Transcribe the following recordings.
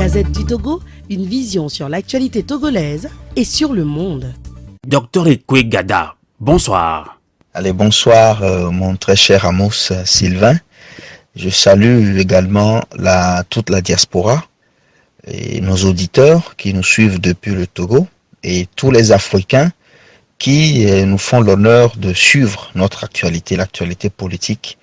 Gazette du Togo, une vision sur l'actualité togolaise et sur le monde. Docteur Ekwe Gada, bonsoir. Allez, bonsoir mon très cher Amos Sylvain. Je salue également toute la diaspora et nos auditeurs qui nous suivent depuis le Togo et tous les Africains qui nous font l'honneur de suivre notre actualité, l'actualité politique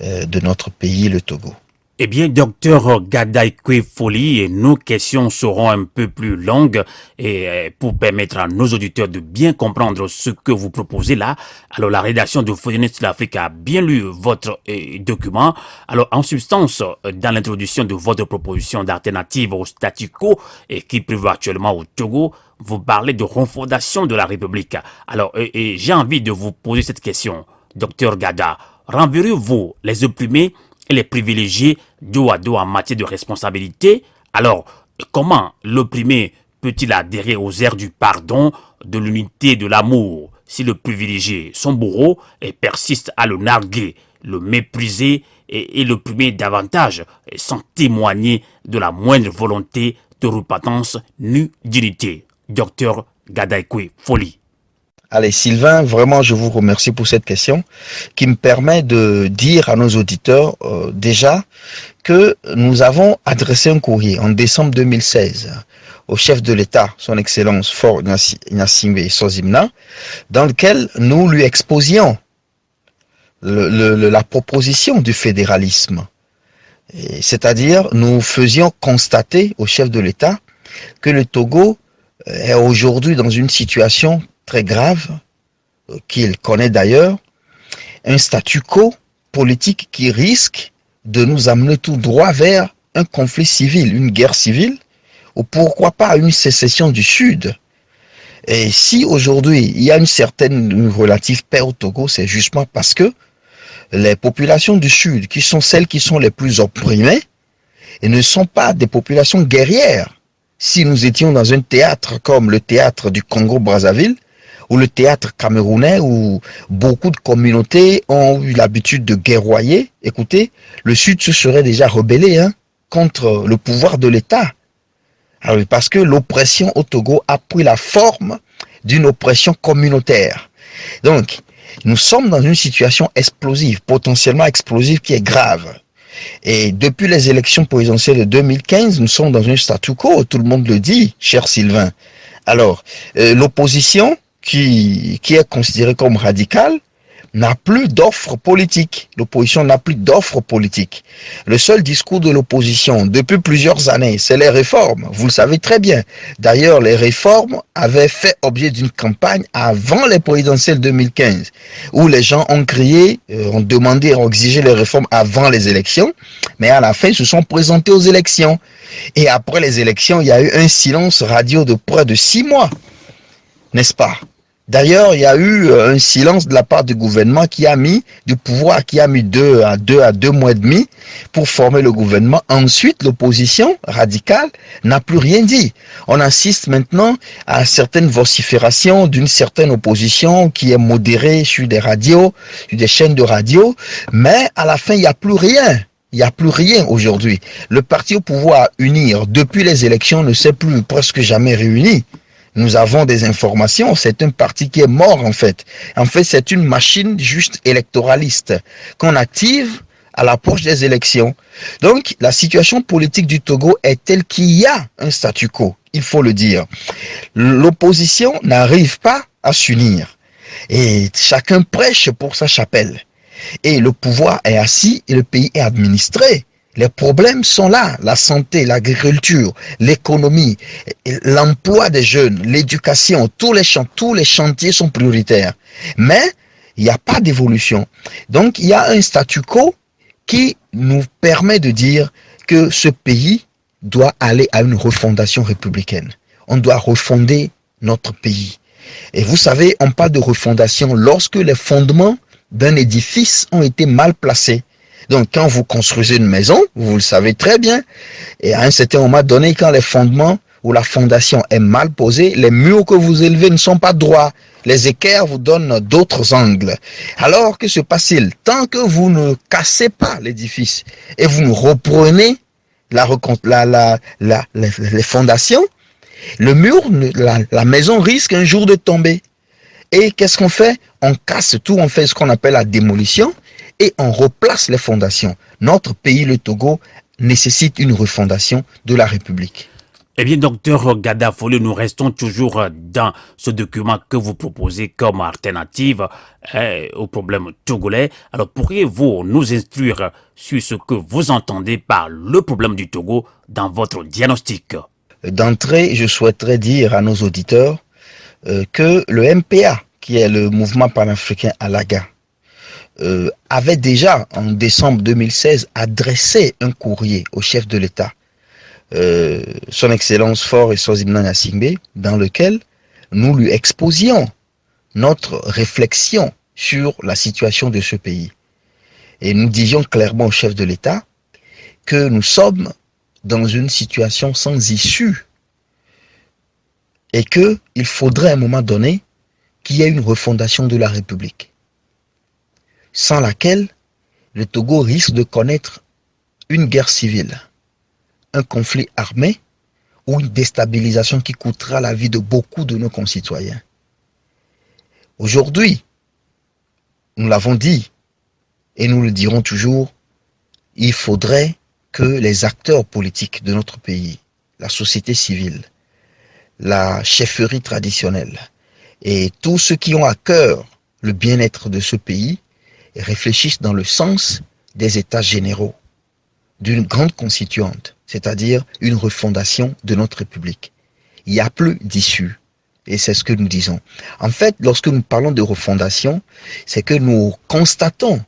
de notre pays, le Togo. Eh bien, docteur Gada Ekwe Foli, nos questions seront un peu plus longues et pour permettre à nos auditeurs de bien comprendre ce que vous proposez là. Alors, la rédaction de Feuilletonniste de l'Afrique a bien lu votre document. Alors, en substance, dans l'introduction de votre proposition d'alternative au statu quo qui prévoit actuellement au Togo, vous parlez de refondation de la République. Alors, j'ai envie de vous poser cette question, docteur Gada. Renverrez-vous les opprimés et les privilégiés dos à dos en matière de responsabilité? Alors, comment l'opprimé peut-il adhérer aux airs du pardon, de l'unité, de l'amour, si le privilégié, son bourreau, persiste à le narguer, le mépriser et l'opprimer davantage, sans témoigner de la moindre volonté de repentance ni d'unité? Docteur Gada Ekwe Foli. Allez Sylvain, vraiment je vous remercie pour cette question qui me permet de dire à nos auditeurs déjà que nous avons adressé un courrier en décembre 2016 au chef de l'État, son Excellence Faure Gnassingbé Sozimna, dans lequel nous lui exposions la proposition du fédéralisme. C'est-à-dire nous faisions constater au chef de l'État que le Togo est aujourd'hui dans une situation très grave, qu'il connaît d'ailleurs, un statu quo politique qui risque de nous amener tout droit vers un conflit civil, une guerre civile, ou pourquoi pas une sécession du Sud. Et si aujourd'hui il y a une relative paix au Togo, c'est justement parce que les populations du Sud, qui sont celles qui sont les plus opprimées, et ne sont pas des populations guerrières. Si nous étions dans un théâtre comme le théâtre du Congo-Brazzaville, ou le théâtre camerounais où beaucoup de communautés ont eu l'habitude de guerroyer, écoutez, le Sud se serait déjà rebellé contre le pouvoir de l'État. Parce que l'oppression au Togo a pris la forme d'une oppression communautaire. Donc, nous sommes dans une situation explosive, potentiellement explosive, qui est grave. Et depuis les élections présidentielles de 2015, nous sommes dans un statu quo, tout le monde le dit, cher Sylvain. Alors, l'opposition, qui est considéré comme radical, n'a plus d'offre politique. L'opposition n'a plus d'offre politique. Le seul discours de l'opposition depuis plusieurs années, c'est les réformes. Vous le savez très bien. D'ailleurs, les réformes avaient fait objet d'une campagne avant les présidentielles 2015, où les gens ont crié, ont demandé, ont exigé les réformes avant les élections, mais à la fin, ils se sont présentés aux élections. Et après les élections, il y a eu un silence radio de près de 6 mois. N'est-ce pas? D'ailleurs, il y a eu un silence de la part du gouvernement qui a mis du pouvoir, qui a mis 2 à 2 mois et demi pour former le gouvernement. Ensuite, l'opposition radicale n'a plus rien dit. On assiste maintenant à certaines vociférations d'une certaine opposition qui est modérée sur des radios, sur des chaînes de radio, mais à la fin, il n'y a plus rien. Il n'y a plus rien aujourd'hui. Le parti au pouvoir unir depuis les élections ne s'est plus presque jamais réuni. Nous avons des informations, c'est un parti qui est mort en fait. En fait, c'est une machine juste électoraliste qu'on active à l'approche des élections. Donc, la situation politique du Togo est telle qu'il y a un statu quo, il faut le dire. L'opposition n'arrive pas à s'unir et chacun prêche pour sa chapelle. Et le pouvoir est assis et le pays est administré. Les problèmes sont là, la santé, l'agriculture, l'économie, l'emploi des jeunes, l'éducation, tous les chantiers sont prioritaires. Mais il n'y a pas d'évolution. Donc il y a un statu quo qui nous permet de dire que ce pays doit aller à une refondation républicaine. On doit refonder notre pays. Et vous savez, on parle de refondation lorsque les fondements d'un édifice ont été mal placés. Donc, quand vous construisez une maison, vous le savez très bien, et à un certain moment donné, quand les fondements ou la fondation est mal posée, les murs que vous élevez ne sont pas droits. Les équerres vous donnent d'autres angles. Alors, que se passe-t-il? Tant que vous ne cassez pas l'édifice et vous ne reprenez les fondations, le mur, la maison risque un jour de tomber. Et qu'est-ce qu'on fait? On casse tout, on fait ce qu'on appelle la démolition et on replace les fondations. Notre pays, le Togo, nécessite une refondation de la République. Eh bien, docteur Gada Foley, nous restons toujours dans ce document que vous proposez comme alternative au problème togolais. Alors, pourriez-vous nous instruire sur ce que vous entendez par le problème du Togo dans votre diagnostic? D'entrée, je souhaiterais dire à nos auditeurs que le MPA, qui est le mouvement panafricain Alaga, avait déjà, en décembre 2016, adressé un courrier au chef de l'État, son Excellence Faure Eswazimana Gnassingbé, dans lequel nous lui exposions notre réflexion sur la situation de ce pays. Et nous disions clairement au chef de l'État que nous sommes dans une situation sans issue et qu'il faudrait à un moment donné qu'il y ait une refondation de la République, sans laquelle le Togo risque de connaître une guerre civile, un conflit armé ou une déstabilisation qui coûtera la vie de beaucoup de nos concitoyens. Aujourd'hui, nous l'avons dit et nous le dirons toujours, il faudrait que les acteurs politiques de notre pays, la société civile, la chefferie traditionnelle et tous ceux qui ont à cœur le bien-être de ce pays réfléchissent dans le sens des états généraux d'une grande constituante, c'est-à-dire une refondation de notre République. Il n'y a plus d'issue. Et c'est ce que nous disons. En fait, lorsque nous parlons de refondation, c'est que nous constatons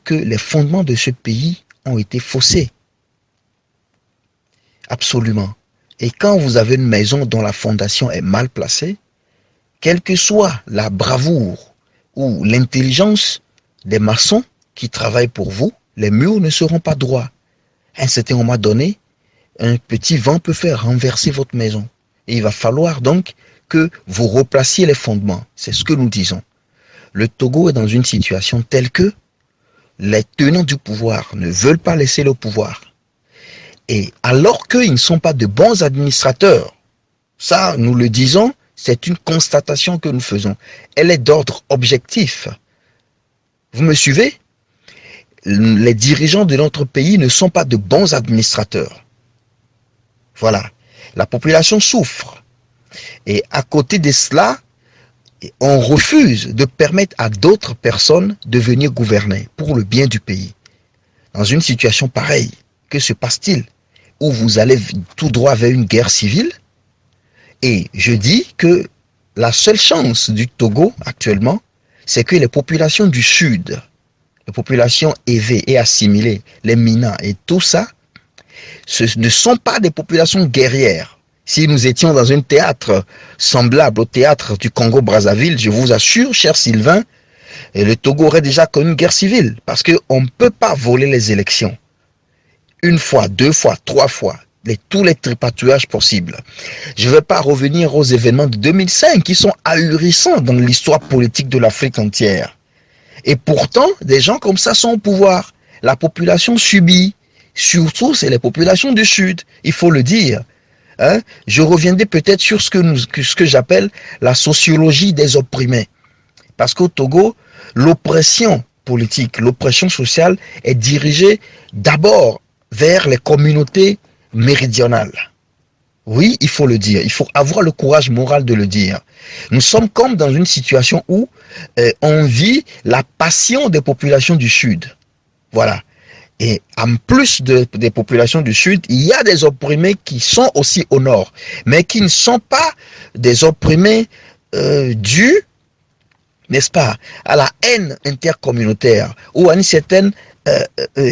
que les fondements de ce pays ont été faussés. Absolument. Et quand vous avez une maison dont la fondation est mal placée, quelle que soit la bravoure ou l'intelligence des maçons qui travaillent pour vous, les murs ne seront pas droits. À un certain moment donné, un petit vent peut faire renverser votre maison. Et il va falloir donc que vous replaciez les fondements. C'est ce que nous disons. Le Togo est dans une situation telle que les tenants du pouvoir ne veulent pas laisser le pouvoir. Et alors qu'ils ne sont pas de bons administrateurs, ça nous le disons, c'est une constatation que nous faisons. Elle est d'ordre objectif. Vous me suivez? Les dirigeants de notre pays ne sont pas de bons administrateurs. Voilà. La population souffre. Et à côté de cela, on refuse de permettre à d'autres personnes de venir gouverner pour le bien du pays. Dans une situation pareille, que se passe-t-il? Où vous allez tout droit vers une guerre civile? Et je dis que la seule chance du Togo actuellement, c'est que les populations du Sud, les populations aisées et assimilées, les Minas et tout ça, ce ne sont pas des populations guerrières. Si nous étions dans un théâtre semblable au théâtre du Congo-Brazzaville, je vous assure, cher Sylvain, le Togo aurait déjà connu une guerre civile. Parce qu'on ne peut pas voler les élections. Une fois, deux fois, trois fois, tous les tripatouillages possibles. Je ne vais pas revenir aux événements de 2005 qui sont ahurissants dans l'histoire politique de l'Afrique entière. Et pourtant, des gens comme ça sont au pouvoir. La population subit. Surtout, c'est les populations du Sud, il faut le dire. Hein? Je reviendrai peut-être sur ce que j'appelle la sociologie des opprimés. Parce qu'au Togo, l'oppression politique, l'oppression sociale est dirigée d'abord vers les communautés méridionales. Oui, il faut le dire. Il faut avoir le courage moral de le dire. Nous sommes comme dans une situation où on vit la passion des populations du Sud. Voilà. Et en plus des populations du Sud, il y a des opprimés qui sont aussi au Nord, mais qui ne sont pas des opprimés dus, n'est-ce pas, à la haine intercommunautaire ou à une certaine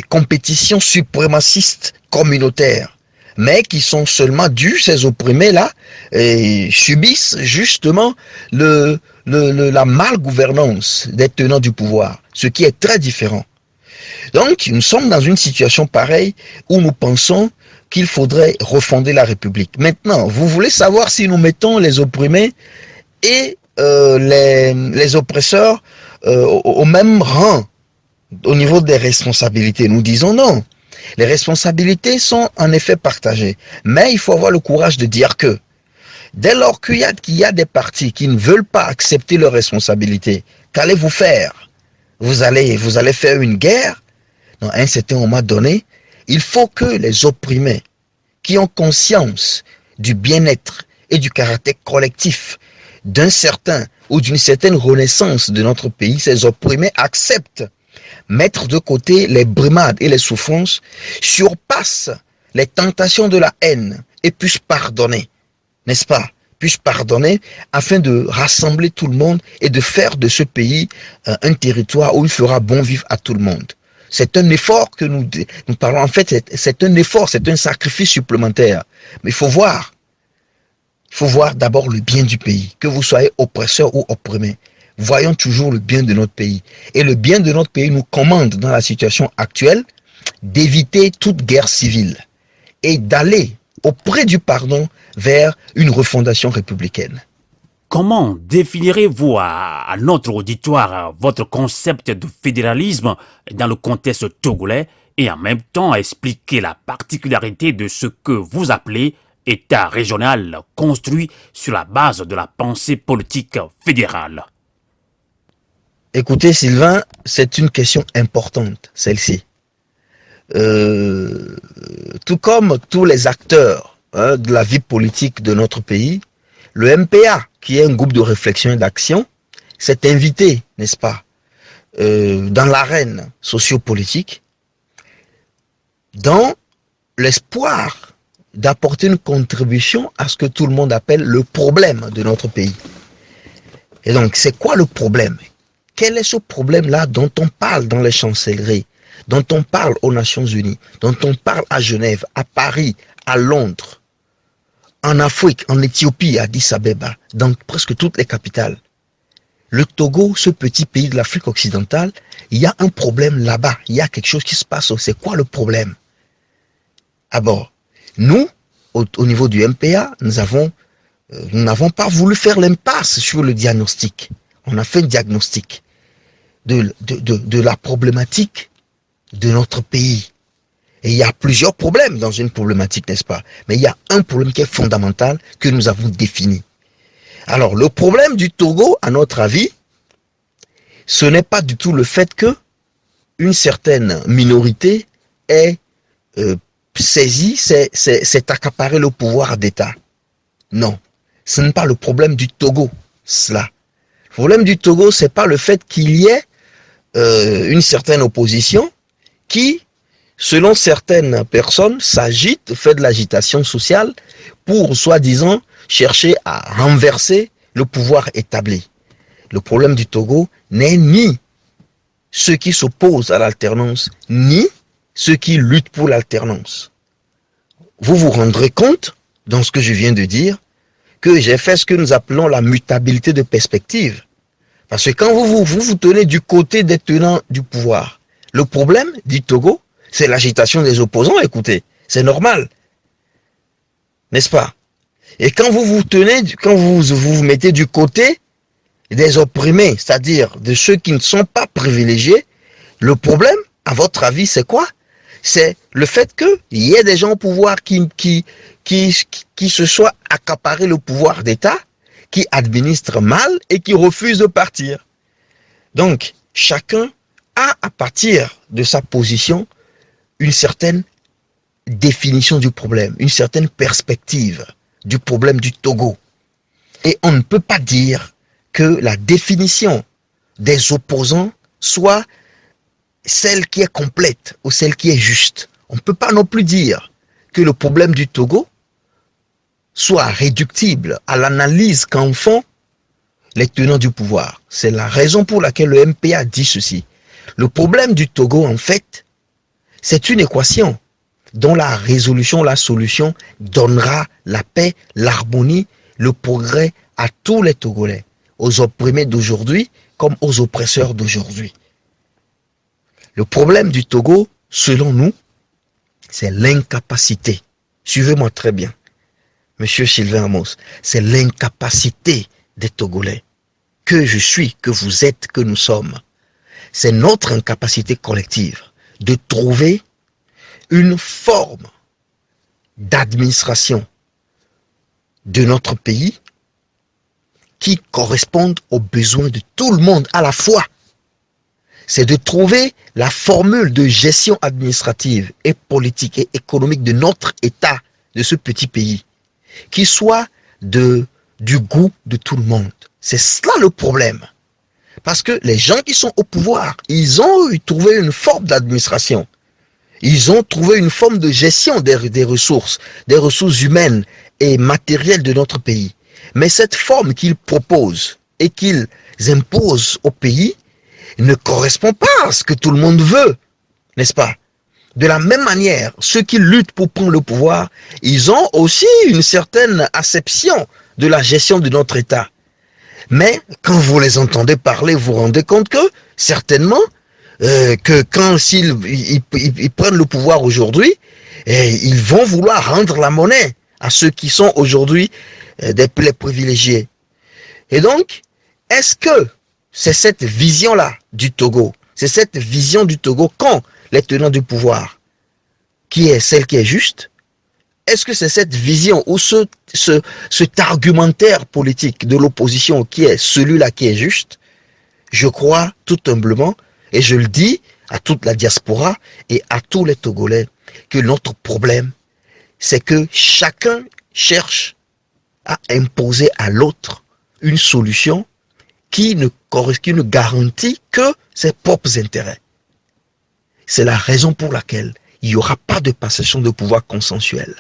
compétition suprémaciste communautaire, mais qui sont seulement dus, ces opprimés-là, et subissent justement la malgouvernance des tenants du pouvoir, ce qui est très différent. Donc, nous sommes dans une situation pareille où nous pensons qu'il faudrait refonder la République. Maintenant, vous voulez savoir si nous mettons les opprimés et les oppresseurs au même rang au niveau des responsabilités. Nous disons non. Les responsabilités sont en effet partagées, mais il faut avoir le courage de dire que dès lors qu'il y a des partis qui ne veulent pas accepter leurs responsabilités, qu'allez-vous faire? Vous allez faire une guerre? Non, à un certain moment donné, il faut que les opprimés qui ont conscience du bien-être et du caractère collectif d'un certain ou d'une certaine renaissance de notre pays, ces opprimés acceptent, mettre de côté les brimades et les souffrances, surpassent les tentations de la haine et puissent pardonner, n'est-ce pas? Puissent pardonner afin de rassembler tout le monde et de faire de ce pays un territoire où il fera bon vivre à tout le monde. C'est un effort que nous parlons, en fait, c'est un effort, c'est un sacrifice supplémentaire. Mais il faut voir d'abord le bien du pays, que vous soyez oppresseur ou opprimé. Voyons toujours le bien de notre pays. Et le bien de notre pays nous commande dans la situation actuelle d'éviter toute guerre civile et d'aller auprès du pardon vers une refondation républicaine. Comment définirez-vous à notre auditoire votre concept de fédéralisme dans le contexte togolais et en même temps expliquer la particularité de ce que vous appelez État régional construit sur la base de la pensée politique fédérale? Écoutez Sylvain, c'est une question importante, celle-ci. Tout comme tous les acteurs de la vie politique de notre pays, le MPA, qui est un groupe de réflexion et d'action, s'est invité, n'est-ce pas, dans l'arène sociopolitique, dans l'espoir d'apporter une contribution à ce que tout le monde appelle le problème de notre pays. Et donc, c'est quoi le problème? Quel est ce problème-là dont on parle dans les chancelleries, dont on parle aux Nations Unies, dont on parle à Genève, à Paris, à Londres, en Afrique, en Éthiopie, à Addis Abeba, dans presque toutes les capitales? Le Togo, ce petit pays de l'Afrique occidentale, il y a un problème là-bas, il y a quelque chose qui se passe. C'est quoi le problème? D'abord, nous, au niveau du MPA, nous n'avons pas voulu faire l'impasse sur le diagnostic. On a fait un diagnostic de la problématique de notre pays. Et il y a plusieurs problèmes dans une problématique, n'est-ce pas? Mais il y a un problème qui est fondamental que nous avons défini. Alors, le problème du Togo, à notre avis, ce n'est pas du tout le fait que une certaine minorité ait saisi, s'est accaparé le pouvoir d'État. Non, ce n'est pas le problème du Togo, cela. Le problème du Togo, c'est pas le fait qu'il y ait une certaine opposition qui, selon certaines personnes, s'agite, fait de l'agitation sociale pour, soi-disant, chercher à renverser le pouvoir établi. Le problème du Togo n'est ni ceux qui s'opposent à l'alternance, ni ceux qui luttent pour l'alternance. Vous vous rendrez compte, dans ce que je viens de dire, que j'ai fait ce que nous appelons la mutabilité de perspective. Parce que quand vous tenez du côté des tenants du pouvoir, le problème du Togo, c'est l'agitation des opposants, écoutez, c'est normal. N'est-ce pas? Et quand vous vous mettez du côté des opprimés, c'est-à-dire de ceux qui ne sont pas privilégiés, le problème, à votre avis, c'est quoi? C'est le fait qu'il y ait des gens au pouvoir qui se soient accaparés le pouvoir d'État, qui administrent mal et qui refusent de partir. Donc, chacun a, à partir de sa position, une certaine définition du problème, une certaine perspective du problème du Togo. Et on ne peut pas dire que la définition des opposants soit celle qui est complète ou celle qui est juste. On ne peut pas non plus dire que le problème du Togo soit réductible à l'analyse qu'en font les tenants du pouvoir. C'est la raison pour laquelle le MPA dit ceci. Le problème du Togo, en fait, c'est une équation dont la résolution, la solution donnera la paix, l'harmonie, le progrès à tous les Togolais, aux opprimés d'aujourd'hui comme aux oppresseurs d'aujourd'hui. Le problème du Togo, selon nous, c'est l'incapacité. Suivez-moi très bien, Monsieur Sylvain Amos, c'est l'incapacité des Togolais, que je suis, que vous êtes, que nous sommes. C'est notre incapacité collective de trouver une forme d'administration de notre pays qui corresponde aux besoins de tout le monde à la fois. C'est de trouver la formule de gestion administrative et politique et économique de notre État, de ce petit pays, qui soit du goût de tout le monde. C'est cela le problème. Parce que les gens qui sont au pouvoir, ils ont trouvé une forme d'administration. Ils ont trouvé une forme de gestion des ressources humaines et matérielles de notre pays. Mais cette forme qu'ils proposent et qu'ils imposent au pays ne correspond pas à ce que tout le monde veut, n'est-ce pas? De la même manière, ceux qui luttent pour prendre le pouvoir, ils ont aussi une certaine acception de la gestion de notre État. Mais quand vous les entendez parler, vous vous rendez compte que, certainement, que quand ils prennent le pouvoir aujourd'hui, ils vont vouloir rendre la monnaie à ceux qui sont aujourd'hui les privilégiés. Et donc, est-ce que c'est cette vision-là du Togo, c'est cette vision du Togo qu'ont les tenants du pouvoir, qui est celle qui est juste? Est-ce que c'est cette vision ou cet argumentaire politique de l'opposition qui est celui-là qui est juste? Je crois tout humblement, et je le dis à toute la diaspora et à tous les Togolais, que notre problème, c'est que chacun cherche à imposer à l'autre une solution qui ne garantit que ses propres intérêts. C'est la raison pour laquelle il n'y aura pas de passation de pouvoir consensuelle.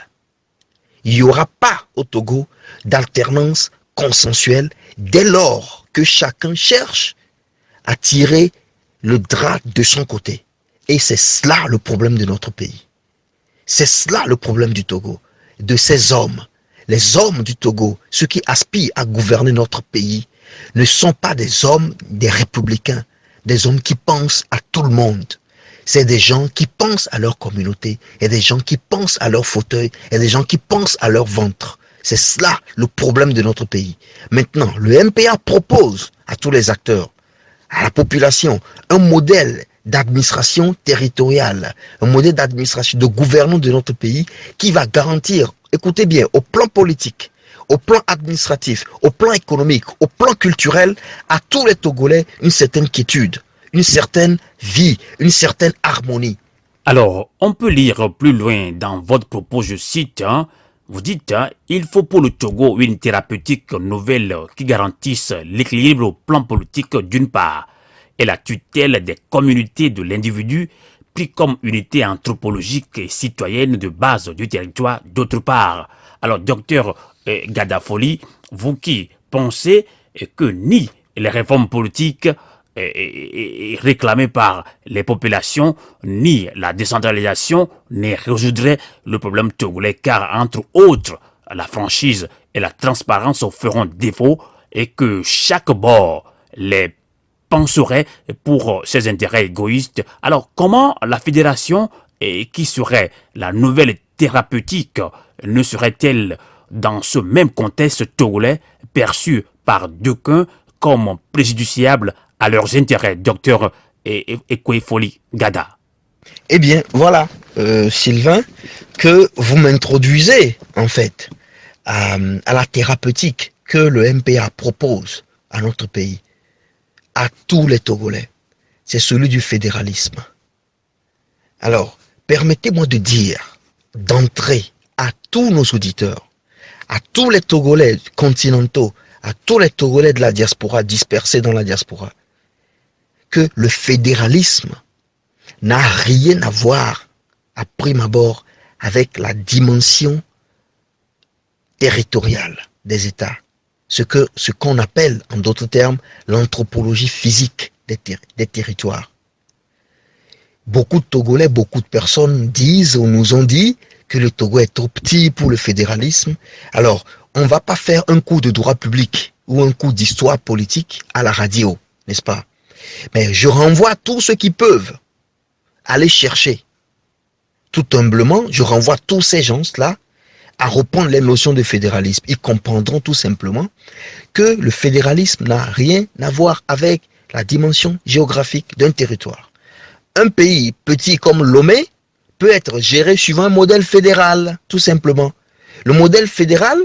Il n'y aura pas au Togo d'alternance consensuelle dès lors que chacun cherche à tirer le drap de son côté. Et c'est cela le problème de notre pays. C'est cela le problème du Togo, de ces hommes. Les hommes du Togo, ceux qui aspirent à gouverner notre pays, ne sont pas des hommes, des républicains, des hommes qui pensent à tout le monde. C'est des gens qui pensent à leur communauté, et des gens qui pensent à leur fauteuil, et des gens qui pensent à leur ventre. C'est cela le problème de notre pays. Maintenant, le MPA propose à tous les acteurs, à la population, un modèle d'administration territoriale, un modèle d'administration, de gouvernance de notre pays qui va garantir, écoutez bien, au plan politique, au plan administratif, au plan économique, au plan culturel, à tous les Togolais une certaine quiétude, une certaine vie, une certaine harmonie. Alors, on peut lire plus loin dans votre propos, je cite, vous dites, il faut pour le Togo une thérapeutique nouvelle qui garantisse l'équilibre au plan politique d'une part et la tutelle des communautés de l'individu pris comme unité anthropologique et citoyenne de base du territoire d'autre part. Alors, docteur Gadafoli, vous qui pensez que ni les réformes politiques réclamées par les populations, ni la décentralisation ne résoudrait le problème togolais, car entre autres, la franchise et la transparence feront défaut et que chaque bord les penserait pour ses intérêts égoïstes. Alors comment la fédération, qui serait la nouvelle thérapeutique, ne serait-elle dans ce même contexte togolais perçu par d'aucuns comme préjudiciable à leurs intérêts, docteur Ekweifoli Gada? Eh bien, voilà, Sylvain, que vous m'introduisez, en fait, à la thérapeutique que le MPA propose à notre pays, à tous les Togolais. C'est celui du fédéralisme. Alors, permettez-moi de dire, d'entrer à tous nos auditeurs, à tous les Togolais continentaux, à tous les Togolais de la diaspora, dispersés dans la diaspora, que le fédéralisme n'a rien à voir, à prime abord, avec la dimension territoriale des États. Ce qu'on appelle, en d'autres termes, l'anthropologie physique des territoires. Beaucoup de Togolais, beaucoup de personnes disent ou nous ont dit que le Togo est trop petit pour le fédéralisme. Alors, on ne va pas faire un cours de droit public ou un cours d'histoire politique à la radio, n'est-ce pas? Mais je renvoie tous ceux qui peuvent aller chercher. Tout humblement, je renvoie tous ces gens-là à reprendre les notions de fédéralisme. Ils comprendront tout simplement que le fédéralisme n'a rien à voir avec la dimension géographique d'un territoire. Un pays petit comme Lomé peut être géré suivant un modèle fédéral, tout simplement. Le modèle fédéral,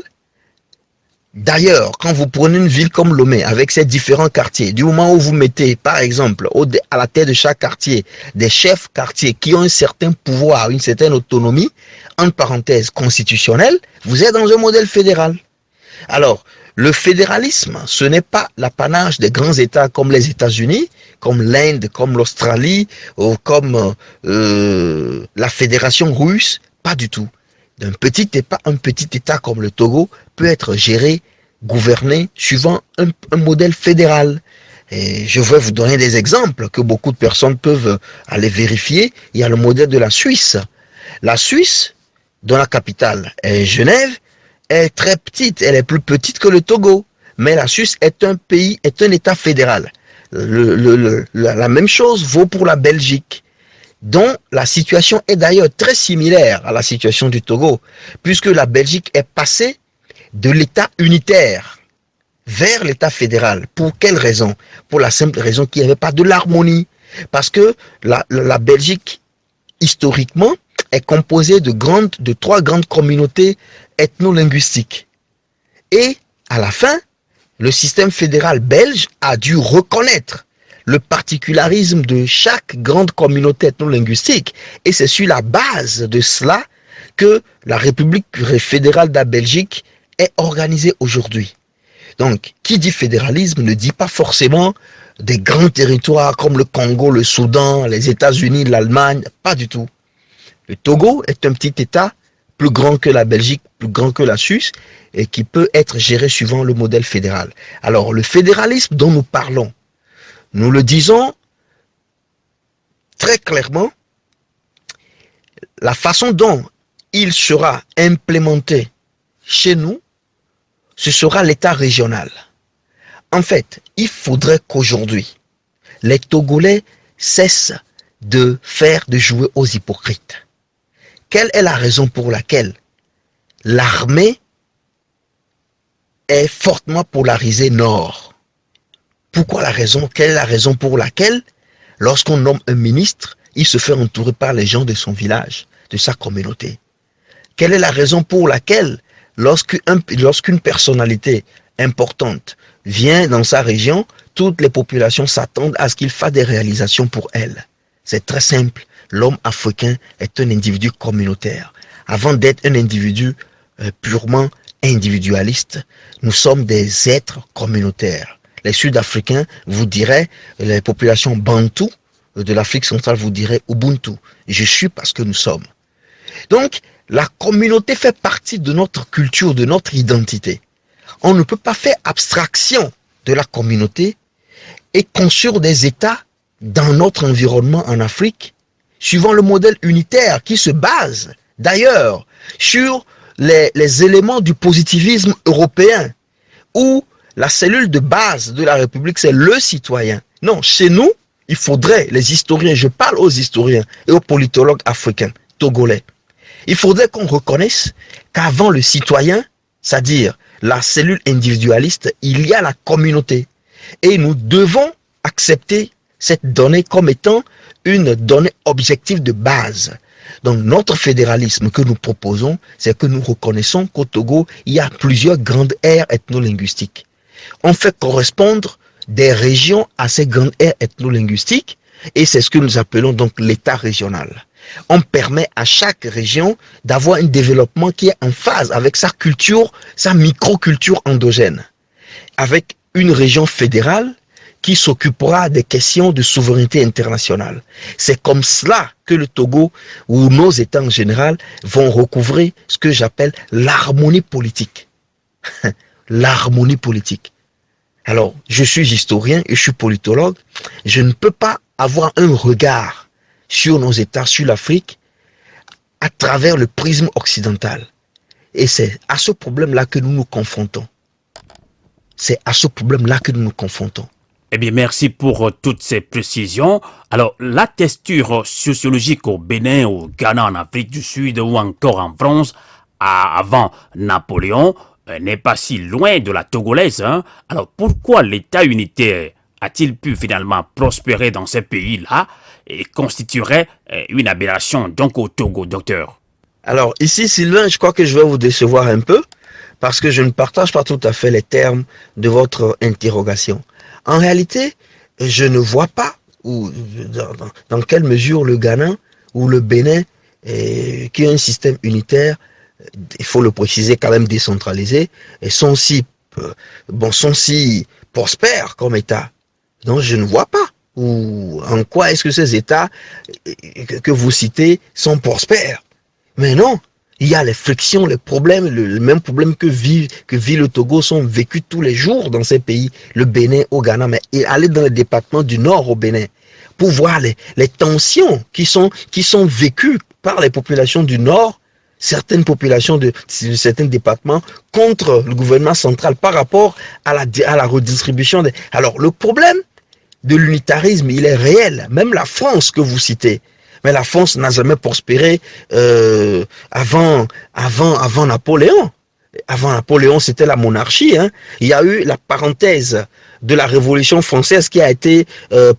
d'ailleurs, quand vous prenez une ville comme Lomé, avec ses différents quartiers, du moment où vous mettez, par exemple, à la tête de chaque quartier, des chefs quartiers qui ont un certain pouvoir, une certaine autonomie, entre parenthèses constitutionnelle, vous êtes dans un modèle fédéral. Alors, le fédéralisme, ce n'est pas l'apanage des grands États comme les États-Unis, comme l'Inde, comme l'Australie, ou comme la Fédération russe, pas du tout. Un petit État comme le Togo peut être géré, gouverné, suivant un modèle fédéral. Et je vais vous donner des exemples que beaucoup de personnes peuvent aller vérifier. Il y a le modèle de la Suisse. La Suisse, dont la capitale est Genève, est très petite, elle est plus petite que le Togo, mais la Suisse est un pays, est un État fédéral. La même chose vaut pour la Belgique, dont la situation est d'ailleurs très similaire à la situation du Togo, puisque la Belgique est passée de l'État unitaire vers l'État fédéral. Pour quelle raison? Pour la simple raison qu'il n'y avait pas de l'harmonie, parce que la Belgique, historiquement, est composée de trois grandes communautés ethno-linguistiques. Et à la fin, le système fédéral belge a dû reconnaître le particularisme de chaque grande communauté ethno-linguistique. Et c'est sur la base de cela que la République fédérale de la Belgique est organisée aujourd'hui. Donc, qui dit fédéralisme ne dit pas forcément des grands territoires comme le Congo, le Soudan, les États-Unis, l'Allemagne, pas du tout. Le Togo est un petit État plus grand que la Belgique, plus grand que la Suisse, et qui peut être géré suivant le modèle fédéral. Alors, le fédéralisme dont nous parlons, nous le disons très clairement, la façon dont il sera implémenté chez nous, ce sera l'État régional. En fait, il faudrait qu'aujourd'hui, les Togolais cessent de jouer aux hypocrites. Quelle est la raison pour laquelle l'armée est fortement polarisée nord? Pourquoi la raison? Quelle est la raison pour laquelle, lorsqu'on nomme un ministre, il se fait entourer par les gens de son village, de sa communauté? Quelle est la raison pour laquelle, lorsqu'une personnalité importante vient dans sa région, toutes les populations s'attendent à ce qu'il fasse des réalisations pour elle? C'est très simple. L'homme africain est un individu communautaire. Avant d'être un individu purement individualiste, nous sommes des êtres communautaires. Les Sud-Africains vous diraient, les populations bantoues de l'Afrique centrale vous diraient Ubuntu. Je suis parce que nous sommes. Donc, la communauté fait partie de notre culture, de notre identité. On ne peut pas faire abstraction de la communauté et construire des États dans notre environnement en Afrique, suivant le modèle unitaire qui se base d'ailleurs sur les éléments du positivisme européen, où la cellule de base de la République, c'est le citoyen. Non, chez nous, il faudrait, les historiens, je parle aux historiens et aux politologues africains, togolais, il faudrait qu'on reconnaisse qu'avant le citoyen, c'est-à-dire la cellule individualiste, il y a la communauté. Et nous devons accepter cette donnée comme étant une donnée objective de base. Donc notre fédéralisme que nous proposons, c'est que nous reconnaissons qu'au Togo, il y a plusieurs grandes aires ethno-linguistiques. On fait correspondre des régions à ces grandes aires ethno-linguistiques et c'est ce que nous appelons donc l'État régional. On permet à chaque région d'avoir un développement qui est en phase avec sa culture, sa microculture endogène, avec une région fédérale qui s'occupera des questions de souveraineté internationale. C'est comme cela que le Togo ou nos États en général vont recouvrer ce que j'appelle l'harmonie politique. L'harmonie politique. Alors, je suis historien et je suis politologue. Je ne peux pas avoir un regard sur nos États, sur l'Afrique, à travers le prisme occidental. Et c'est à ce problème-là que nous nous confrontons. C'est à ce problème-là que nous nous confrontons. Eh bien, merci pour toutes ces précisions. Alors, la texture sociologique au Bénin, au Ghana, en Afrique du Sud ou encore en France, avant Napoléon, n'est pas si loin de la togolaise. Alors, pourquoi l'État unitaire a-t-il pu finalement prospérer dans ces pays-là et constituerait une aberration donc au Togo, docteur? Alors ici, Sylvain, je crois que je vais vous décevoir un peu parce que je ne partage pas tout à fait les termes de votre interrogation. En réalité, je ne vois pas dans quelle mesure le Ghana ou le Bénin, qui a un système unitaire, il faut le préciser, quand même décentralisé, et sont si prospères comme État. Donc je ne vois pas en quoi est-ce que ces États que vous citez sont prospères. Mais non, il y a les frictions, les problèmes, le même problème que vit le Togo sont vécus tous les jours dans ces pays, le Bénin, au Ghana, mais aller dans les départements du Nord au Bénin pour voir les tensions qui sont vécues par les populations du Nord, certaines populations de certains départements contre le gouvernement central par rapport à la redistribution. Alors le problème de l'unitarisme, il est réel. Même la France que vous citez, mais la France n'a jamais prospéré avant Napoléon. Avant Napoléon, c'était la monarchie. Hein. Il y a eu la parenthèse de la Révolution française qui a été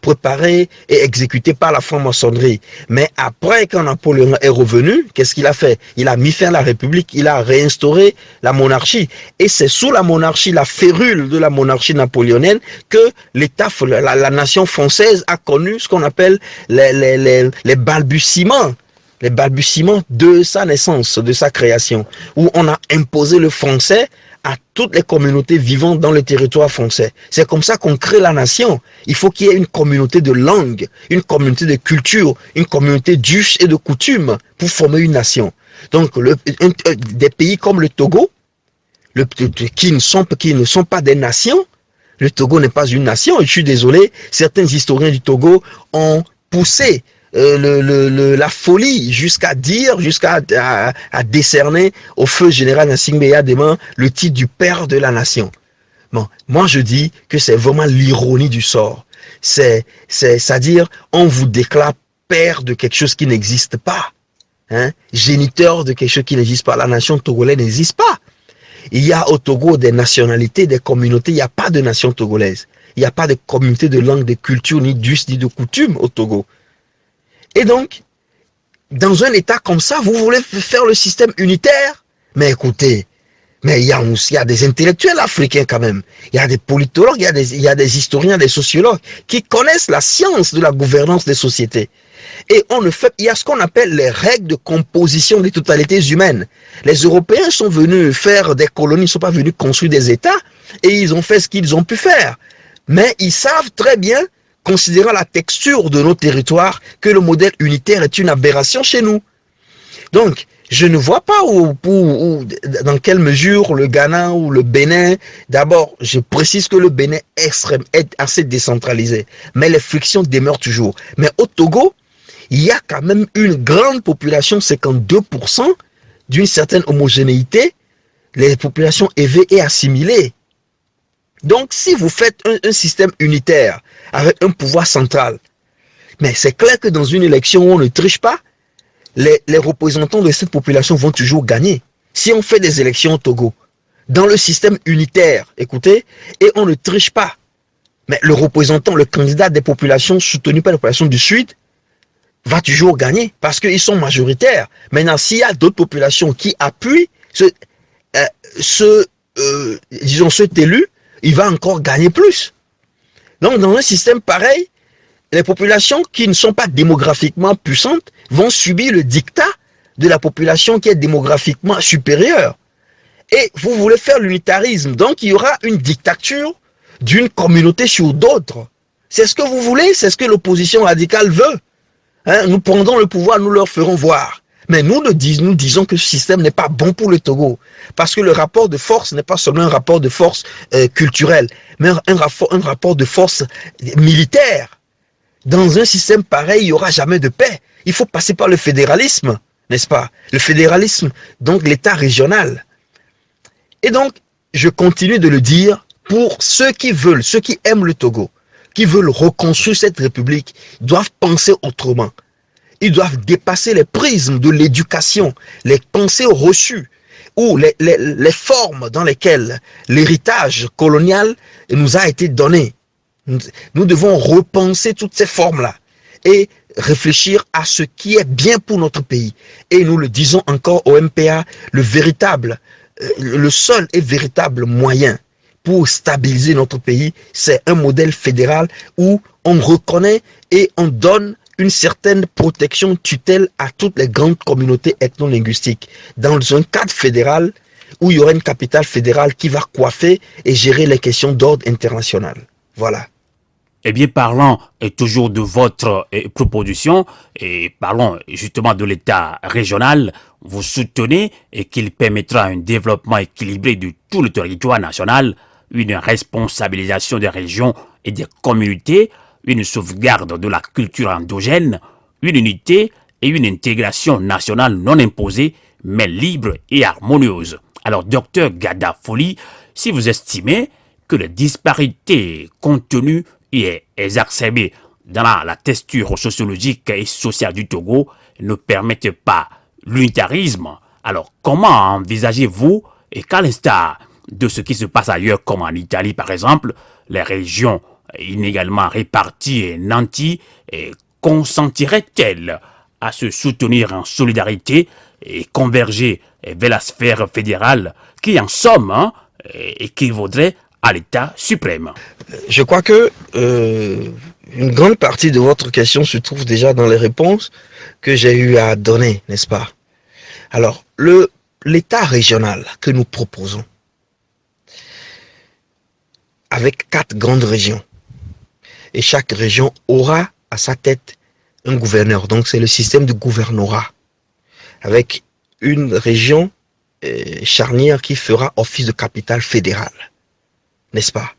préparée et exécutée par la franc-maçonnerie. Mais après, quand Napoléon est revenu, qu'est-ce qu'il a fait? Il a mis fin à la République, il a réinstauré la monarchie. Et c'est sous la monarchie, la férule de la monarchie napoléonienne, que l'État, la nation française a connu ce qu'on appelle les balbutiements. Les balbutiements de sa naissance, de sa création, où on a imposé le français à toutes les communautés vivant dans le territoire français. C'est comme ça qu'on crée la nation. Il faut qu'il y ait une communauté de langue, une communauté de culture, une communauté d'us et de coutumes pour former une nation. Donc, des pays comme le Togo, qui ne sont pas des nations, le Togo n'est pas une nation, et je suis désolé, certains historiens du Togo ont poussé la folie jusqu'à décerner au feu général Gnassingbé Eyadema le titre du père de la nation. Bon, moi je dis que c'est vraiment l'ironie du sort. C'est-à-dire, on vous déclare père de quelque chose qui n'existe pas, hein, géniteur de quelque chose qui n'existe pas. La nation togolaise n'existe pas. Il y a au Togo des nationalités, des communautés. Il n'y a pas de nation togolaise. Il n'y a pas de communauté de langue, de culture, ni d'us, ni de coutume au Togo. Et donc, dans un État comme ça, vous voulez faire le système unitaire? Mais écoutez, mais il y a des intellectuels africains quand même. Il y a des politologues, il y a des historiens, des sociologues qui connaissent la science de la gouvernance des sociétés. Et il y a ce qu'on appelle les règles de composition des totalités humaines. Les Européens sont venus faire des colonies, ils ne sont pas venus construire des États, et ils ont fait ce qu'ils ont pu faire. Mais ils savent très bien, considérant la texture de nos territoires, que le modèle unitaire est une aberration chez nous. Donc, je ne vois pas dans quelle mesure le Ghana ou le Bénin, d'abord, je précise que le Bénin est assez décentralisé, mais les frictions demeurent toujours. Mais au Togo, il y a quand même une grande population, 52%, d'une certaine homogénéité, les populations élevées et assimilées. Donc, si vous faites un système unitaire avec un pouvoir central, mais c'est clair que dans une élection où on ne triche pas, les représentants de cette population vont toujours gagner. Si on fait des élections au Togo, dans le système unitaire, écoutez, et on ne triche pas, mais le représentant, le candidat des populations soutenues par la population du Sud va toujours gagner parce qu'ils sont majoritaires. Maintenant, s'il y a d'autres populations qui appuient cet élu, il va encore gagner plus. Donc, dans un système pareil, les populations qui ne sont pas démographiquement puissantes vont subir le diktat de la population qui est démographiquement supérieure. Et vous voulez faire l'unitarisme, donc il y aura une dictature d'une communauté sur d'autres. C'est ce que vous voulez, c'est ce que l'opposition radicale veut. Hein, nous prendrons le pouvoir, nous leur ferons voir. Mais nous disons que ce système n'est pas bon pour le Togo. Parce que le rapport de force n'est pas seulement un rapport de force culturel, mais un rapport de force militaire. Dans un système pareil, il n'y aura jamais de paix. Il faut passer par le fédéralisme, n'est-ce pas? Le fédéralisme, donc l'État régional. Et donc, je continue de le dire, pour ceux qui aiment le Togo, qui veulent reconstruire cette république, doivent penser autrement. Ils doivent dépasser les prismes de l'éducation, les pensées reçues, ou les formes dans lesquelles l'héritage colonial nous a été donné. Nous devons repenser toutes ces formes-là et réfléchir à ce qui est bien pour notre pays. Et nous le disons encore au MPA, le seul et véritable moyen pour stabiliser notre pays, c'est un modèle fédéral où on reconnaît et on donne une certaine protection, tutelle à toutes les grandes communautés ethno-linguistiques. Dans un cadre fédéral où il y aura une capitale fédérale qui va coiffer et gérer les questions d'ordre international. Voilà. Eh bien, parlons toujours de votre proposition et parlons justement de l'État régional. Vous soutenez qu'il permettra un développement équilibré de tout le territoire national, une responsabilisation des régions et des communautés, une sauvegarde de la culture endogène, une unité et une intégration nationale non imposée, mais libre et harmonieuse. Alors, docteur Gada Foley, si vous estimez que les disparités contenues et exacerbées dans la texture sociologique et sociale du Togo ne permettent pas l'unitarisme, alors comment envisagez-vous, et qu'à l'instar de ce qui se passe ailleurs comme en Italie par exemple, les régions inégalement réparties et nanties consentiraient-elles à se soutenir en solidarité et converger vers la sphère fédérale qui en somme équivaudrait à l'État suprême? Je crois que une grande partie de votre question se trouve déjà dans les réponses que j'ai eu à donner, n'est-ce pas? Alors, l'État régional que nous proposons, avec 4 grandes régions, et chaque région aura à sa tête un gouverneur, donc c'est le système de gouvernorat, avec une région charnière qui fera office de capitale fédérale, n'est-ce pas?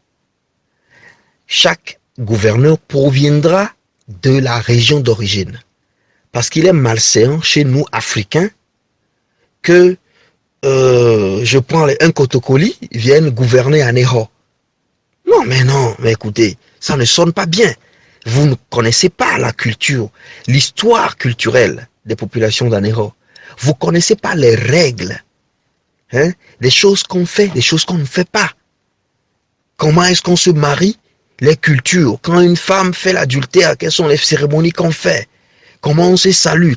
Chaque gouverneur proviendra de la région d'origine. Parce qu'il est malséant chez nous, Africains, que je prends un Kotokoli vienne gouverner à Ného. Non, mais écoutez, ça ne sonne pas bien. Vous ne connaissez pas la culture, l'histoire culturelle des populations d'Aného. Vous ne connaissez pas les règles, des choses qu'on fait, des choses qu'on ne fait pas. Comment est-ce qu'on se marie? Les cultures. Quand une femme fait l'adultère, quelles sont les cérémonies qu'on fait? Comment on se salue?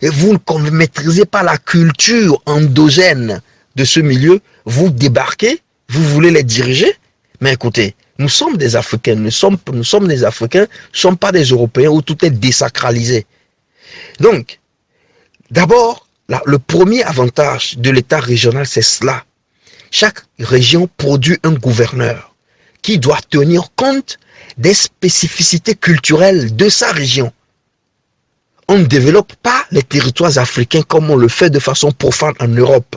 Et vous ne maîtrisez pas la culture endogène de ce milieu. Vous débarquez, vous voulez les diriger. Mais écoutez, nous sommes des Africains, nous sommes des Africains, nous ne sommes pas des Européens où tout est désacralisé. Donc, d'abord, le premier avantage de l'État régional, c'est cela. Chaque région produit un gouverneur qui doit tenir compte des spécificités culturelles de sa région. On ne développe pas les territoires africains comme on le fait de façon profane en Europe.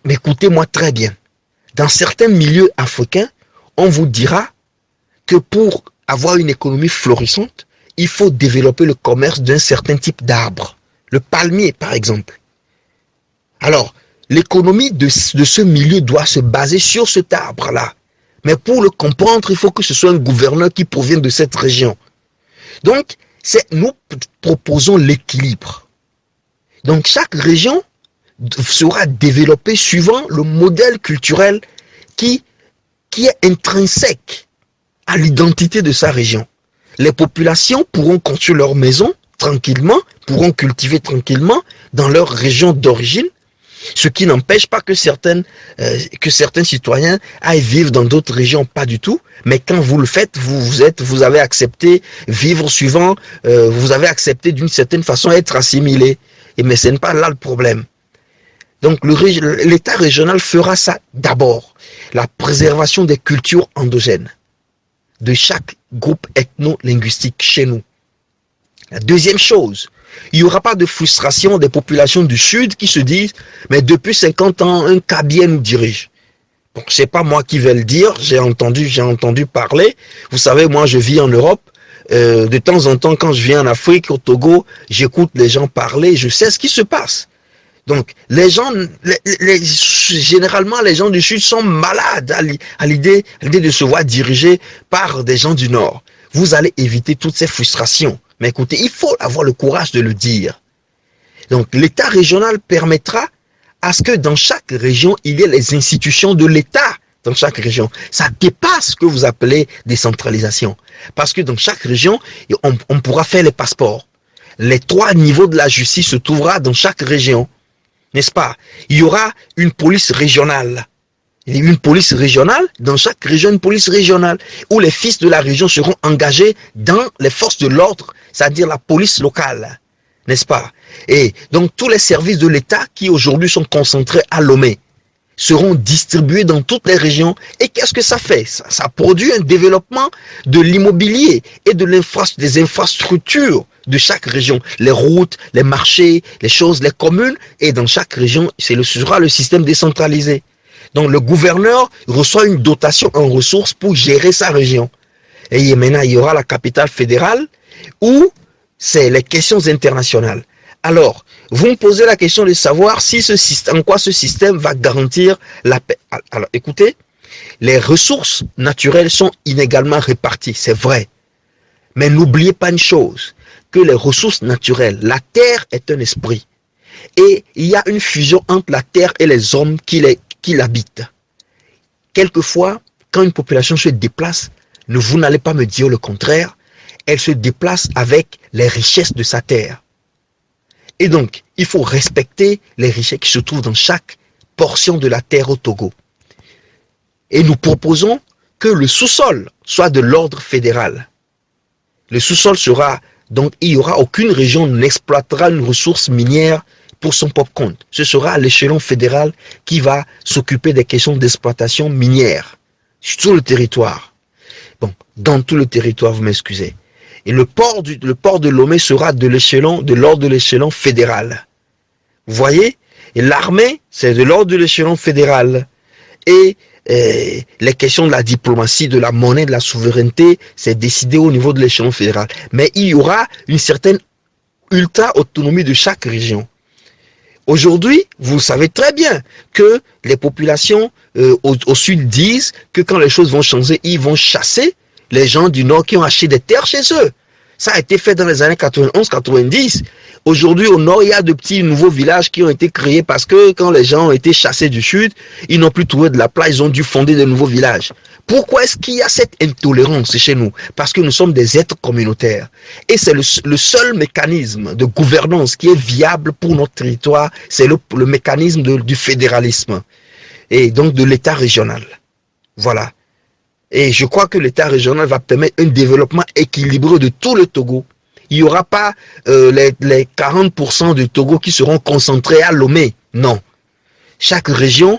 Mais écoutez-moi très bien. Dans certains milieux africains, on vous dira que pour avoir une économie florissante, il faut développer le commerce d'un certain type d'arbre. Le palmier, par exemple. Alors, l'économie de ce milieu doit se baser sur cet arbre-là. Mais pour le comprendre, il faut que ce soit un gouverneur qui provient de cette région. Donc, nous proposons l'équilibre. Donc, chaque région sera développée suivant le modèle culturel qui est intrinsèque à l'identité de sa région. Les populations pourront construire leur maison tranquillement, pourront cultiver tranquillement dans leur région d'origine, ce qui n'empêche pas que certains citoyens aillent vivre dans d'autres régions, pas du tout. Mais quand vous le faites, vous avez accepté vivre suivant, vous avez accepté d'une certaine façon être assimilé. Mais ce n'est pas là le problème. Donc l'État régional fera ça d'abord, la préservation des cultures endogènes de chaque groupe ethno-linguistique chez nous. La deuxième chose, il n'y aura pas de frustration des populations du Sud qui se disent « mais depuis 50 ans, un Kabien nous dirige ». Bon, ce n'est pas moi qui vais le dire, j'ai entendu parler. Vous savez, moi je vis en Europe, de temps en temps quand je viens en Afrique, au Togo, j'écoute les gens parler, je sais ce qui se passe. Donc, les gens, généralement, les gens du Sud sont malades à l'idée de se voir dirigés par des gens du Nord. Vous allez éviter toutes ces frustrations. Mais écoutez, il faut avoir le courage de le dire. Donc, l'État régional permettra à ce que dans chaque région, il y ait les institutions de l'État dans chaque région. Ça dépasse ce que vous appelez décentralisation. Parce que dans chaque région, on pourra faire les passeports. Les 3 niveaux de la justice se trouvera dans chaque région. N'est-ce pas? Il y aura une police régionale. Il y a une police régionale, dans chaque région, une police régionale, où les fils de la région seront engagés dans les forces de l'ordre, c'est-à-dire la police locale. N'est-ce pas? Et donc tous les services de l'État qui aujourd'hui sont concentrés à Lomé seront distribués dans toutes les régions. Et qu'est-ce que ça fait? Ça produit un développement de l'immobilier et des infrastructures de chaque région. Les routes, les marchés, les choses, les communes. Et dans chaque région, ce sera le système décentralisé. Donc le gouverneur reçoit une dotation en ressources pour gérer sa région. Et maintenant, il y aura la capitale fédérale où c'est les questions internationales. Alors, vous me posez la question de savoir si en quoi ce système va garantir la paix. Alors, écoutez, les ressources naturelles sont inégalement réparties, c'est vrai. Mais n'oubliez pas une chose, que les ressources naturelles, la terre est un esprit. Et il y a une fusion entre la terre et les hommes qui l'habitent. Quelquefois, quand une population se déplace, vous n'allez pas me dire le contraire, elle se déplace avec les richesses de sa terre. Et donc, il faut respecter les richesses qui se trouvent dans chaque portion de la terre au Togo. Et nous proposons que le sous-sol soit de l'ordre fédéral. Le sous-sol sera, donc il n'y aura aucune région n'exploitera une ressource minière pour son propre compte. Ce sera à l'échelon fédéral qui va s'occuper des questions d'exploitation minière sur tout le territoire. Bon, dans tout le territoire, vous m'excusez. Et le port de Lomé sera de l'ordre de l'échelon fédéral. Vous voyez? Et l'armée, c'est de l'ordre de l'échelon fédéral. Et les questions de la diplomatie, de la monnaie, de la souveraineté, c'est décidé au niveau de l'échelon fédéral. Mais il y aura une certaine ultra-autonomie de chaque région. Aujourd'hui, vous savez très bien que les populations au sud disent que quand les choses vont changer, ils vont chasser les gens du nord qui ont acheté des terres chez eux. Ça a été fait dans les années 91-90. Aujourd'hui, au nord, il y a de petits nouveaux villages qui ont été créés parce que quand les gens ont été chassés du sud, ils n'ont plus trouvé de la place, ils ont dû fonder de nouveaux villages. Pourquoi est-ce qu'il y a cette intolérance chez nous? Parce que nous sommes des êtres communautaires. Et c'est le seul mécanisme de gouvernance qui est viable pour notre territoire, c'est le mécanisme du fédéralisme et donc de l'État régional. Voilà. Et je crois que l'État régional va permettre un développement équilibré de tout le Togo. Il n'y aura pas les 40% du Togo qui seront concentrés à Lomé. Non. Chaque région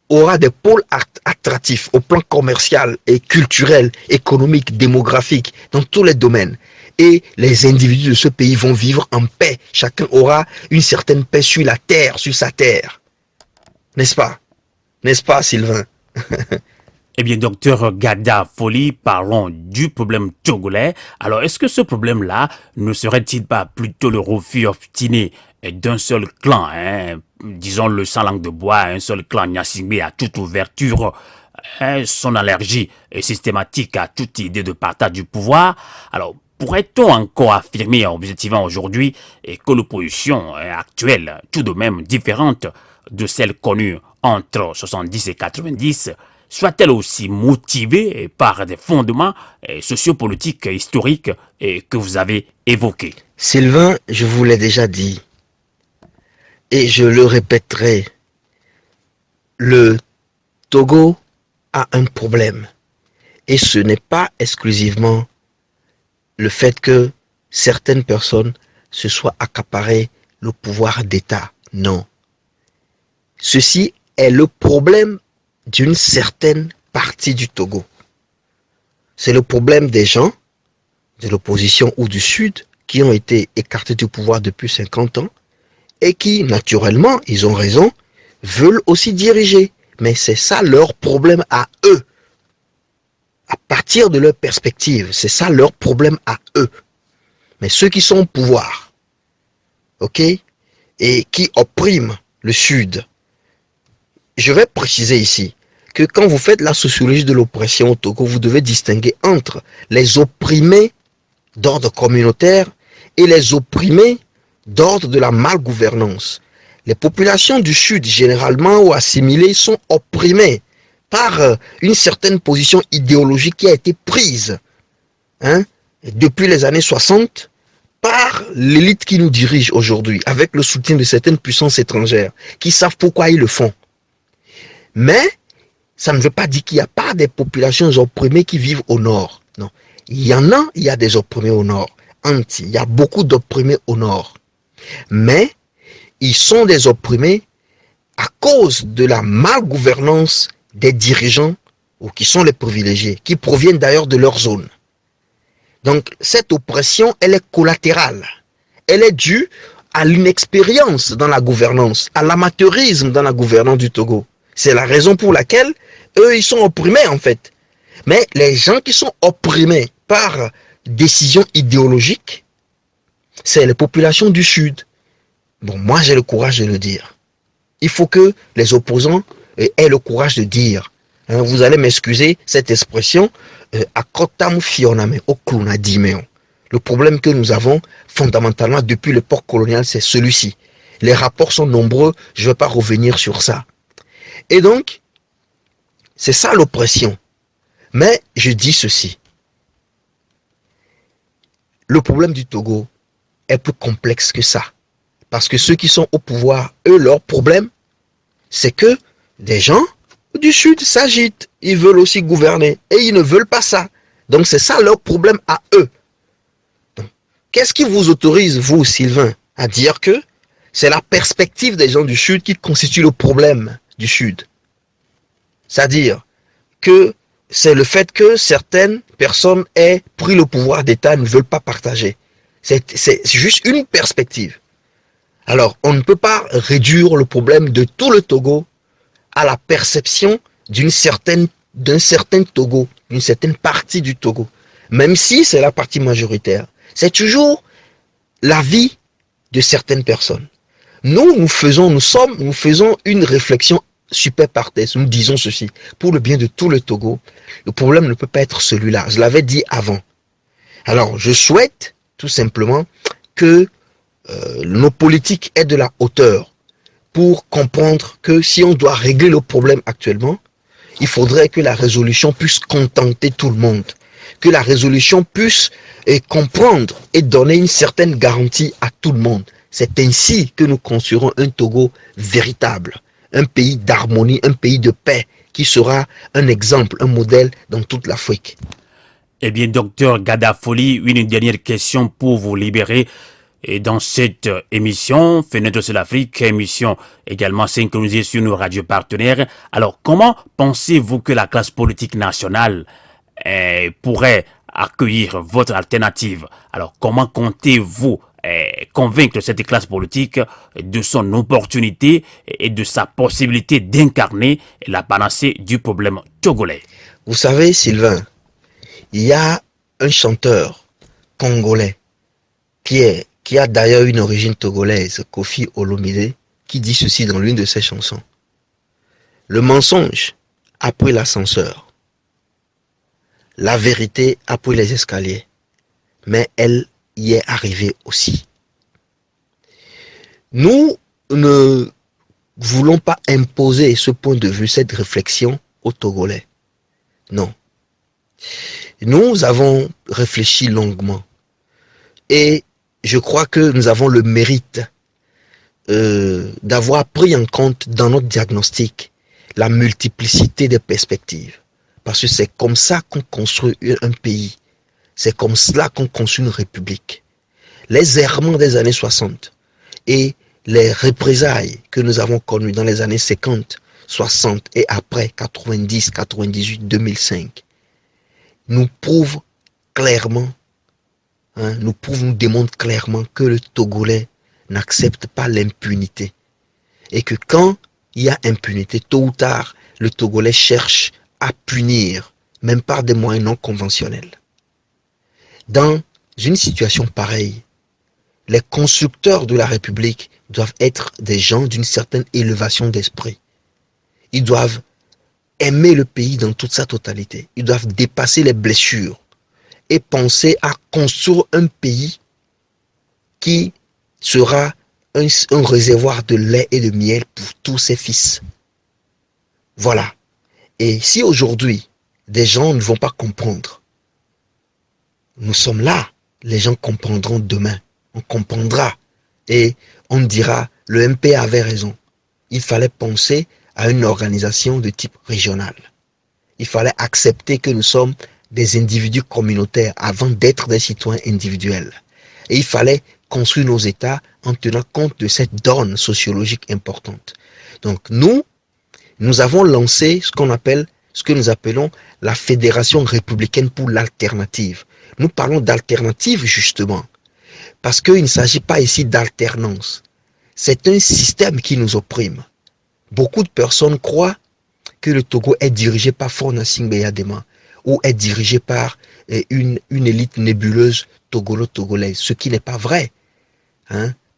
aura des pôles attractifs au plan commercial et culturel, économique, démographique, dans tous les domaines. Et les individus de ce pays vont vivre en paix. Chacun aura une certaine paix sur la terre, sur sa terre. N'est-ce pas? N'est-ce pas, Sylvain? Eh bien, docteur Gada Foley, parlons du problème togolais. Alors, est-ce que ce problème-là ne serait-il pas plutôt le refus obstiné d'un seul clan, disons le sans langue de bois, un seul clan Nyasingbe à toute ouverture, son allergie est systématique à toute idée de partage du pouvoir? Alors, pourrait-on encore affirmer objectivement aujourd'hui que l'opposition actuelle, tout de même différente de celle connue entre 70 et 90, soit-elle aussi motivée par des fondements sociopolitiques historiques que vous avez évoqués? Sylvain, je vous l'ai déjà dit, et je le répéterai, le Togo a un problème. Et ce n'est pas exclusivement le fait que certaines personnes se soient accaparées le pouvoir d'État. Non. Ceci est le problème d'une certaine partie du Togo. C'est le problème des gens de l'opposition ou du Sud qui ont été écartés du pouvoir depuis 50 ans et qui, naturellement, ils ont raison, veulent aussi diriger. Mais c'est ça leur problème à eux. À partir de leur perspective, c'est ça leur problème à eux. Mais ceux qui sont au pouvoir, ok, et qui oppriment le Sud, je vais préciser ici que quand vous faites la sociologie de l'oppression au Togo, vous devez distinguer entre les opprimés d'ordre communautaire et les opprimés d'ordre de la malgouvernance. Les populations du Sud, généralement ou assimilées, sont opprimées par une certaine position idéologique qui a été prise depuis les années 60 par l'élite qui nous dirige aujourd'hui, avec le soutien de certaines puissances étrangères qui savent pourquoi ils le font. Mais ça ne veut pas dire qu'il n'y a pas des populations opprimées qui vivent au nord. Non. Il y a des opprimés au nord. Il y a beaucoup d'opprimés au nord. Mais ils sont des opprimés à cause de la malgouvernance des dirigeants, ou qui sont les privilégiés, qui proviennent d'ailleurs de leur zone. Donc cette oppression, elle est collatérale. Elle est due à l'inexpérience dans la gouvernance, à l'amateurisme dans la gouvernance du Togo. C'est la raison pour laquelle eux, ils sont opprimés en fait. Mais les gens qui sont opprimés par décision idéologique, c'est les populations du Sud. Bon, moi j'ai le courage de le dire. Il faut que les opposants aient le courage de dire. Vous allez m'excuser cette expression, akotam fioname okluna dimeo. Le problème que nous avons fondamentalement depuis l'époque coloniale, c'est celui-ci. Les rapports sont nombreux, je ne vais pas revenir sur ça. Et donc, c'est ça l'oppression. Mais je dis ceci. Le problème du Togo est plus complexe que ça. Parce que ceux qui sont au pouvoir, eux, leur problème, c'est que des gens du Sud s'agitent. Ils veulent aussi gouverner. Et ils ne veulent pas ça. Donc c'est ça leur problème à eux. Qu'est-ce qui vous autorise, vous, Sylvain, à dire que c'est la perspective des gens du Sud qui constitue le problème du Sud? C'est-à-dire que c'est le fait que certaines personnes aient pris le pouvoir d'État et ne veulent pas partager. C'est juste une perspective. Alors, on ne peut pas réduire le problème de tout le Togo à la perception d'un certain Togo, d'une certaine partie du Togo. Même si c'est la partie majoritaire. C'est toujours la vie de certaines personnes. Nous faisons une réflexion super partaise. Nous disons ceci. Pour le bien de tout le Togo, le problème ne peut pas être celui-là. Je l'avais dit avant. Alors, je souhaite tout simplement que nos politiques aient de la hauteur pour comprendre que si on doit régler le problème actuellement, il faudrait que la résolution puisse contenter tout le monde, que la résolution puisse comprendre et donner une certaine garantie à tout le monde. C'est ainsi que nous construirons un Togo véritable, un pays d'harmonie, un pays de paix qui sera un exemple, un modèle dans toute l'Afrique. Eh bien, docteur Gada Folly, une dernière question pour vous libérer. Et dans cette émission, Fenêtre sur l'Afrique, émission également synchronisée sur nos radios partenaires. Alors, comment pensez-vous que la classe politique nationale pourrait accueillir votre alternative? Alors, comment comptez-vous convaincre cette classe politique de son opportunité et de sa possibilité d'incarner la panacée du problème togolais? Vous savez, Sylvain, il y a un chanteur congolais qui a d'ailleurs une origine togolaise, Kofi Olomide, qui dit ceci dans l'une de ses chansons. Le mensonge a pris l'ascenseur. La vérité a pris les escaliers. Mais elle y est arrivée aussi. Nous ne voulons pas imposer ce point de vue, cette réflexion aux Togolais. Non. Nous avons réfléchi longuement. Et je crois que nous avons le mérite d'avoir pris en compte dans notre diagnostic la multiplicité des perspectives. Parce que c'est comme ça qu'on construit un pays. C'est comme cela qu'on construit une république. Les errements des années 60 et les représailles que nous avons connues dans les années 50, 60 et après 90, 98, 2005 nous prouvent clairement, nous démontrent clairement que le Togolais n'accepte pas l'impunité. Et que quand il y a impunité, tôt ou tard, le Togolais cherche à punir, même par des moyens non conventionnels. Dans une situation pareille, les constructeurs de la République doivent être des gens d'une certaine élévation d'esprit. Ils doivent aimer le pays dans toute sa totalité. Ils doivent dépasser les blessures et penser à construire un pays qui sera un réservoir de lait et de miel pour tous ses fils. Voilà. Et si aujourd'hui, des gens ne vont pas comprendre, nous sommes là, les gens comprendront demain. On comprendra et on dira, le MP avait raison. Il fallait penser à une organisation de type régional. Il fallait accepter que nous sommes des individus communautaires avant d'être des citoyens individuels. Et il fallait construire nos États en tenant compte de cette donne sociologique importante. Donc nous avons lancé ce que nous appelons la Fédération républicaine pour l'alternative. Nous parlons d'alternative justement, parce qu'il ne s'agit pas ici d'alternance. C'est un système qui nous opprime. Beaucoup de personnes croient que le Togo est dirigé par Faure Gnassingbé Eyadema ou est dirigé par une élite nébuleuse togolo-togolaise, ce qui n'est pas vrai.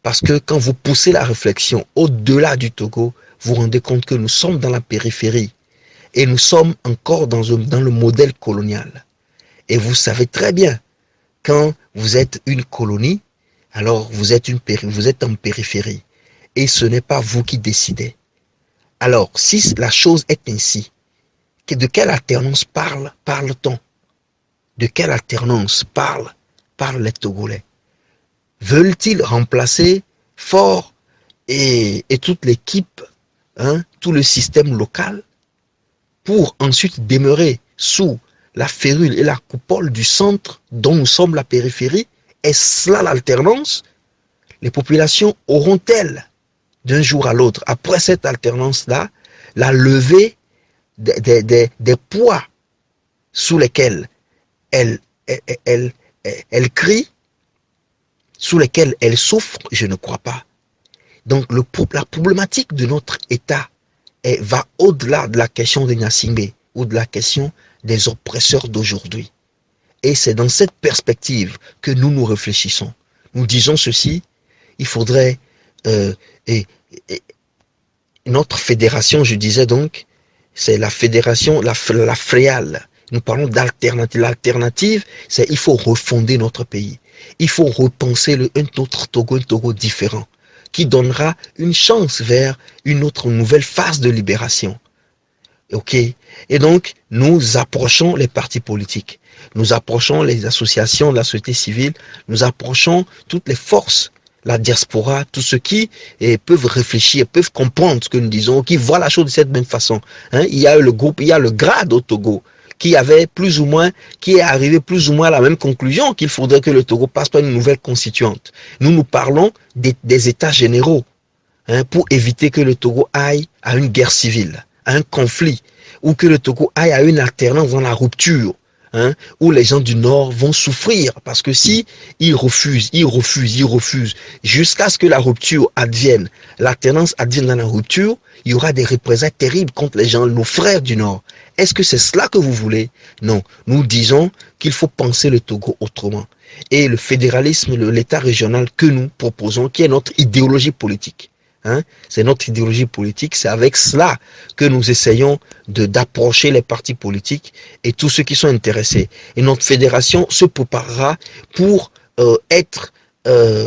Parce que quand vous poussez la réflexion au-delà du Togo, vous vous rendez compte que nous sommes dans la périphérie et nous sommes encore dans le modèle colonial. Et vous savez très bien, quand vous êtes une colonie, alors vous êtes en périphérie et ce n'est pas vous qui décidez. Alors, si la chose est ainsi, de quelle alternance parle-t-on? De quelle alternance parlent les Togolais? Veulent-ils remplacer Faure et toute l'équipe, tout le système local, pour ensuite demeurer sous la férule et la coupole du centre dont nous sommes la périphérie? Est-ce là l'alternance? Les populations auront-elles, d'un jour à l'autre, après cette alternance-là, la levée des poids sous lesquels elles crient, sous lesquels elles souffrent? Je ne crois pas. Donc la problématique de notre État va au-delà de la question de Gnassingbé ou de la question des oppresseurs d'aujourd'hui. Et c'est dans cette perspective que nous réfléchissons. Nous disons ceci, il faudrait... notre fédération, je disais donc, c'est la fédération, la FREAL. Nous parlons d'alternative. L'alternative, c'est il faut refonder notre pays. Il faut repenser un autre Togo, un Togo différent, qui donnera une chance vers une autre nouvelle phase de libération. Ok? Et donc, nous approchons les partis politiques, nous approchons les associations de la société civile, nous approchons toutes les forces, la diaspora, tous ceux qui peuvent réfléchir, peuvent comprendre ce que nous disons, qui voient la chose de cette même façon. Il y a le groupe, il y a le GRAD au Togo, qui est arrivé plus ou moins à la même conclusion qu'il faudrait que le Togo passe par une nouvelle constituante. Nous parlons des états généraux, pour éviter que le Togo aille à une guerre civile, à un conflit, ou que le Togo aille à une alternance dans la rupture, où les gens du Nord vont souffrir, parce que si ils refusent, jusqu'à ce que la rupture advienne, l'alternance advienne dans la rupture, il y aura des représailles terribles contre les gens, nos frères du Nord. Est-ce que c'est cela que vous voulez? Non, nous disons qu'il faut penser le Togo autrement. Et le fédéralisme, l'État régional que nous proposons, qui est notre idéologie politique, c'est notre idéologie politique, c'est avec cela que nous essayons d'approcher les partis politiques et tous ceux qui sont intéressés. Et notre fédération se préparera pour être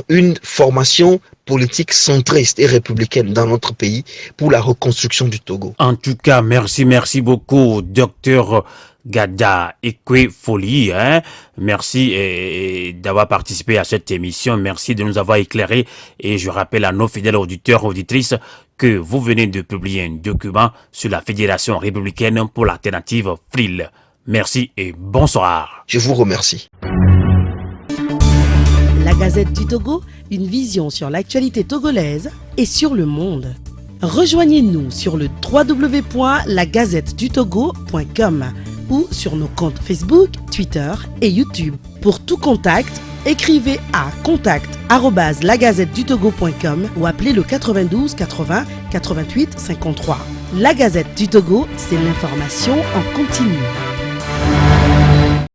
une formation politique centriste et républicaine dans notre pays pour la reconstruction du Togo. En tout cas, merci beaucoup, docteur Gada Ekwe-Folie. Merci d'avoir participé à cette émission. Merci de nous avoir éclairé. Et je rappelle à nos fidèles auditeurs et auditrices que vous venez de publier un document sur la Fédération républicaine pour l'alternative FREAL. Merci et bonsoir. Je vous remercie. La Gazette du Togo, une vision sur l'actualité togolaise et sur le monde. Rejoignez-nous sur le www.lagazettedutogo.com ou sur nos comptes Facebook, Twitter et YouTube. Pour tout contact, écrivez à contact@lagazettedutogo.com ou appelez le 92 80 88 53. La Gazette du Togo, c'est l'information en continu.